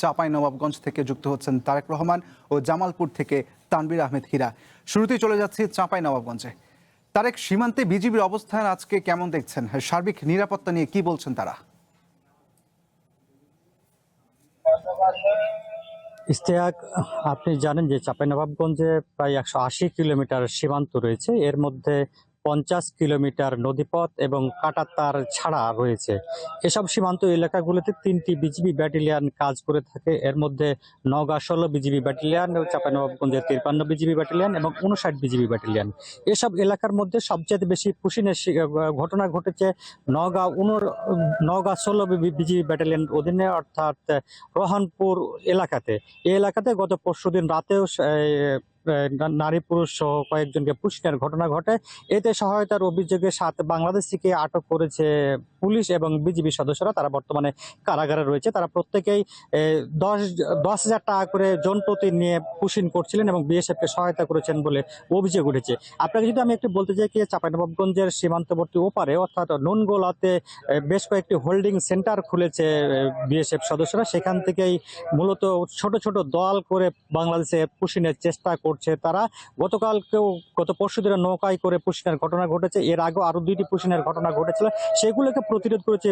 চাঁপাইনবাবগঞ্জ থেকে যুক্ত হচ্ছেন তারেক রহমান ও জামালপুর থেকে তানভীর আহমেদ হীরা। শুরুতেই চলে যাচ্ছি চাঁপাইনবাবগঞ্জে। তারেক, সীমান্তে বিজিবির অবস্থান আজকে কেমন দেখছেন? সার্বিক নিরাপত্তা নিয়ে কি বলছেন তারা? ইশতিয়াক, আপনি জানেন যে চাঁপাইনবাবগঞ্জে প্রায় 180 কিলোমিটার সীমান্ত রয়েছে। এর মধ্যে 50 কিলোমিটার নদীপথ এবং কাঁটাতার ছাড়া রয়েছে। এসব সীমান্ত এলাকাগুলোতে 3টি বিজিবি ব্যাটালিয়ন কাজ করে থাকে। এর মধ্যে নওগাঁ 16 বিজিবি ব্যাটালিয়ন, চাঁপাইনবাবগঞ্জের 53 বিজিবি ব্যাটালিয়ন এবং 59 বিজিবি ব্যাটালিয়ন। এসব এলাকার মধ্যে সবচেয়ে বেশি পুশিনের ঘটনা ঘটেছে নওগাঁ 16 বিজিবি ব্যাটালিয়ন অধীনে, অর্থাৎ রোহানপুর এলাকাতে। এই এলাকাতে গত পরশুদিন রাতেও নারী পুরুষ সহ কয়েকজনকে পুশিনের ঘটনা ঘটে। এতে সহায়তার অভিযোগে 7 বাংলাদেশিকে আটক করেছে পুলিশ এবং বিজিবি সদস্যরা। তারা বর্তমানে কারাগারে রয়েছে। তারা প্রত্যেকেই 10,000 টাকা করে জনপ্রতি নিয়ে পুশিন করছিলেন এবং বিএসএফ কে সহায়তা করেছেন বলে অভিযোগ উঠেছে। আপনাকে যদি আমি একটু বলতে চাই কি, চাঁপাইনবাবগঞ্জের সীমান্তবর্তী ওপারে অর্থাৎ নুনগোলাতে বেশ কয়েকটি হোল্ডিং সেন্টার খুলেছে বিএসএফ সদস্যরা। সেখান থেকেই মূলত ছোট ছোট দল করে বাংলাদেশে পুশিনের চেষ্টা করছে তারা। গত পরশুদিন নৌকায় করে পুশিনের ঘটনা ঘটেছে। এর আগে আরো 2টি পুশিনের ঘটনা ঘটেছিল, সেগুলোকে প্রতিরোধ করেছে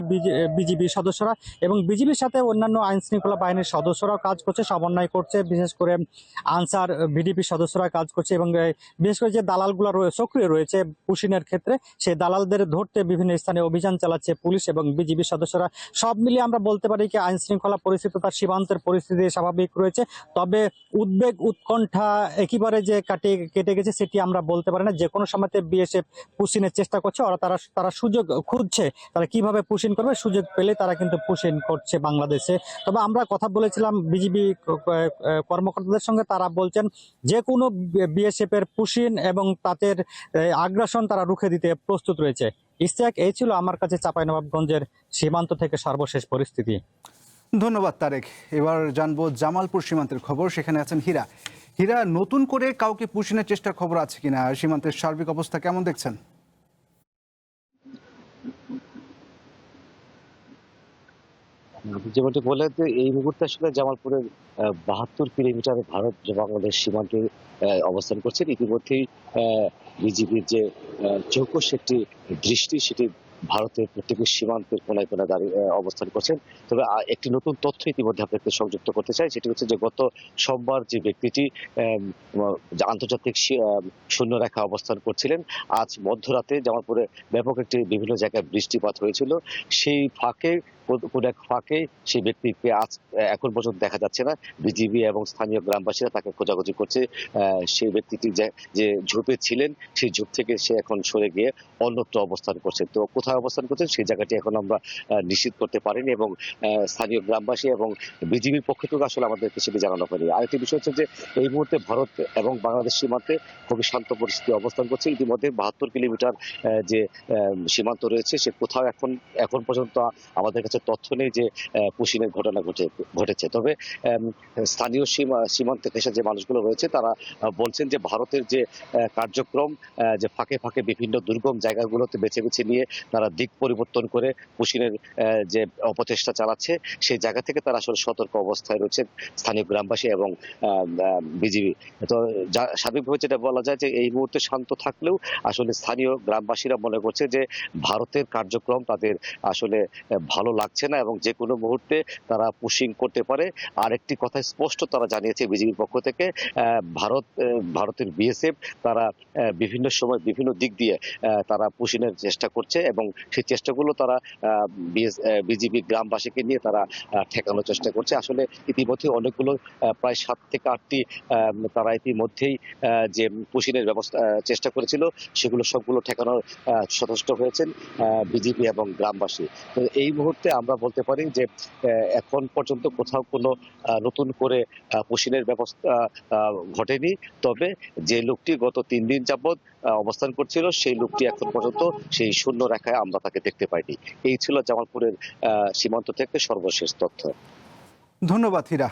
বিজিবি সদস্যরা এবং বিজিবির সাথে অন্যান্য আইন শৃঙ্খলা বাহিনীর সদস্যরাও কাজ করছে, সমন্বয় করছে। বিশেষ করে আনসার ভিডিপি সদস্যরা কাজ করছে এবং বিশেষ করে যে দালালগুলো সক্রিয় রয়েছে পুশিনের ক্ষেত্রে, সেই দালালদের ধরতে বিভিন্ন স্থানে অভিযান চালাচ্ছে পুলিশ এবং বিজিবি সদস্যরা। সব মিলিয়ে আমরা বলতে পারি কি, আইন শৃঙ্খলা পরিস্থিতি তার সীমান্তের পরিস্থিতি স্বাভাবিক রয়েছে। তবে উদ্বেগ উৎকণ্ঠা একেবারে যে কেটে গেছে সেটি আমরা বলতে পারি না। যে কোনো সময়তে বিএসএফ পুশিনের চেষ্টা করছে, তারা সুযোগ খুঁজছে, তারা কিভাবে পুশিন করবে, সুযোগ পেলে তারা কিন্তু পুশিন করছে বাংলাদেশে। তবে আমরা কথা বলেছিলাম বিজিবি কর্মকর্তাদের সঙ্গে, তারা বলছেন যে কোনো বিএসএফ এর পুশিন এবং তাদের আগ্রাসন তারা রুখে দিতে প্রস্তুত রয়েছে। ইশতিয়াক, এই ছিল আমার কাছে চাঁপাইনবাবগঞ্জের সীমান্ত থেকে সর্বশেষ পরিস্থিতি। ধন্যবাদ তারেক। এবার জানবো জামালপুর সীমান্তের খবর। সেখানে আছেন হীরা। হীরা, নতুন করে কাউকে পুশিনের চেষ্টার খবর আছে কিনা? সীমান্তের সার্বিক অবস্থা কেমন দেখছেন? যেমনটি বললেন যে এই মুহূর্তে আসলে জামালপুরের 72 কিলোমিটার ভারত বাংলাদেশ সীমান্তে অবস্থান করছেন। ইতিমধ্যেই বিজিবির যে চৌকস একটি দৃষ্টি, সেটি ভারতের প্রত্যেকের সীমান্তের কোনায় কোনায় দাঁড়িয়ে অবস্থান করছেন। তবে একটি নতুন তথ্য ইতিমধ্যে আপনাকে সংযুক্ত করতে চাই। সেটি হচ্ছে যে গত সোমবার যে ব্যক্তিটি আন্তর্জাতিক শূন্যরেখা অবস্থান করছিলেন, আজ মধ্যরাতে জামালপুরে ব্যাপক একটি বিভিন্ন জায়গায় বৃষ্টিপাত হয়েছিল। সেই ফাঁকে কোন এক ফাঁকে সেই ব্যক্তিকে আজ এখন পর্যন্ত দেখা যাচ্ছে না। বিজিবি এবং স্থানীয় গ্রামবাসীরা তাকে খোঁজাখুঁজি করছে। সেই ব্যক্তিটি যে ঝোপে ছিলেন, সেই ঝোপ থেকে সে এখন সরে গিয়ে অন্যত্র অবস্থান করছে। তো কোথায় অবস্থান করছেন সেই জায়গাটি এখন আমরা নিশ্চিত করতে পারিনি এবং স্থানীয় গ্রামবাসী এবং বিজিবির পক্ষ থেকে আসলে আমাদেরকে সেটি জানানো হয়নি। আরেকটি বিষয় হচ্ছে যে এই মুহূর্তে ভারত এবং বাংলাদেশ সীমান্তে খুবই শান্ত পরিস্থিতি অবস্থান করছে। ইতিমধ্যে 72 কিলোমিটার যে সীমান্ত রয়েছে, সে কোথাও এখন পর্যন্ত আমাদের কাছে তথ্য নেই যে পুশিনের ঘটনা ঘটেছে। তবে স্থানীয় সীমান্তে ঘেঁষা যে মানুষগুলো রয়েছে, তারা বলছেন যে ভারতের যে কার্যক্রম, যে ফাঁকে ফাঁকে বিভিন্ন দুর্গম জায়গাগুলোতে বেছে বেছে নিয়ে তারা দিক পরিবর্তন করে পুশিনের যে অপচেষ্টা চালাচ্ছে, সেই জায়গা থেকে তারা আসলে সতর্ক অবস্থায় রয়েছে স্থানীয় গ্রামবাসী এবং বিজিবি। তো স্বাভাবিকভাবে যেটা বলা যায় যে এই মুহূর্তে শান্ত থাকলেও আসলে স্থানীয় গ্রামবাসীরা মনে করছে যে ভারতের কার্যক্রম তাদের আসলে ভালো লাগছে না এবং যে কোনো মুহূর্তে তারা পুশিং করতে পারে। আরেকটি কথা স্পষ্ট তারা জানিয়েছে বিজিবির পক্ষ থেকে, ভারতের বিএসএফ তারা বিভিন্ন সময় বিভিন্ন দিক দিয়ে তারা পুশিনের চেষ্টা করছে এবং সেই চেষ্টাগুলো তারা বিজিবি গ্রামবাসীকে নিয়ে তারা ঠেকানোর চেষ্টা করছে। আসলে ইতিমধ্যে অনেকগুলো প্রায় 7 থেকে 8টি তারা ইতিমধ্যেই যে পুশিনের চেষ্টা করেছিল, সেগুলো সবগুলো ঠেকানোর সচেষ্ট হয়েছেন বিজিবি এবং গ্রামবাসী। তো এই মুহূর্তে আমরা বলতে পারি যে এখন পর্যন্ত কোথাও কোনো নতুন করে পুশিনের ব্যবস্থা ঘটেনি। তবে যে লোকটি গত 3 দিন যাবৎ অবস্থান করছিল, সেই লোকটি এখন পর্যন্ত সেই শূন্য রেখায় আমরা তাকে দেখতে পাইনি। এই ছিল জামালপুরের সীমান্ত থেকে সর্বশেষ তথ্য। ধন্যবাদ হীরা।